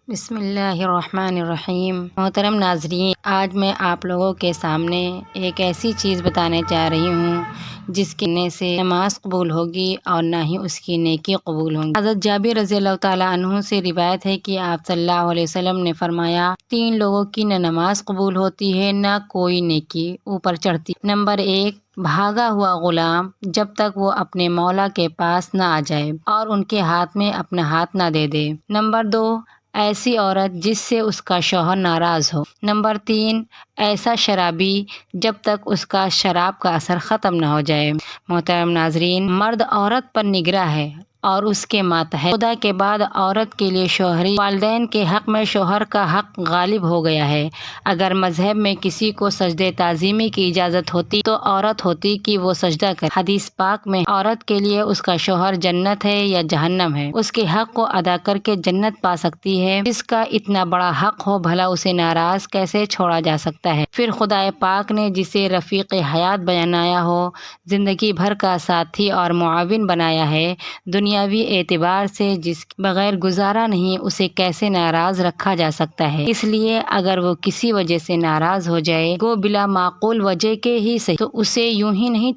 بسم اللہ الرحمن الرحیم۔ محترم ناظرین، آج میں آپ لوگوں کے سامنے ایک ایسی چیز بتانے جا رہی ہوں جس کے کرنے سے نماز قبول ہوگی اور نہ ہی اس کی نیکی قبول ہوگی۔ حضرت جابر رضی اللہ تعالیٰ عنہ سے روایت ہے کہ آپ صلی اللہ علیہ وسلم نے فرمایا، 3 لوگوں کی نہ نماز قبول ہوتی ہے نہ کوئی نیکی اوپر چڑھتی۔ نمبر 1، بھاگا ہوا غلام جب تک وہ اپنے مولا کے پاس نہ آ جائے اور ان کے ہاتھ میں اپنا ہاتھ نہ دے دے۔ نمبر 2، ایسی عورت جس سے اس کا شوہر ناراض ہو۔ نمبر 3، ایسا شرابی جب تک اس کا شراب کا اثر ختم نہ ہو جائے۔ محترم ناظرین، مرد عورت پر نگراں ہے اور اس کے ماتحت۔ خدا کے بعد عورت کے لیے شوہری والدین کے حق میں شوہر کا حق غالب ہو گیا ہے۔ اگر مذہب میں کسی کو سجدہ تعظیمی کی اجازت ہوتی تو عورت ہوتی کہ وہ سجدہ کرے۔ حدیث پاک میں عورت کے لیے اس کا شوہر جنت ہے یا جہنم ہے، اس کے حق کو ادا کر کے جنت پا سکتی ہے۔ جس کا اتنا بڑا حق ہو بھلا اسے ناراض کیسے چھوڑا جا سکتا ہے؟ پھر خدا پاک نے جسے رفیق حیات بنایا ہو، زندگی بھر کا ساتھی اور معاون بنایا ہے، دنیاوی اعتبار سے جس کے بغیر گزارا نہیں، اسے کیسے ناراض رکھا جا سکتا ہے؟ اس لیے اگر وہ کسی وجہ سے ناراض ہو جائے، گو بلا معقول وجہ کے ہی صحیح، تو اسے یوں ہی نہیں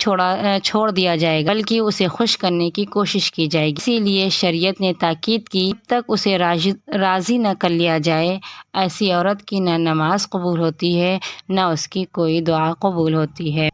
چھوڑ دیا جائے گا، بلکہ اسے خوش کرنے کی کوشش کی جائے گی۔ اسی لیے شریعت نے تاکید کی، جب تک اسے راضی نہ کر لیا جائے، ایسی عورت کی نہ نماز قبول ہوتی ہے نہ اس کی کوئی دعا قبول ہوتی ہے۔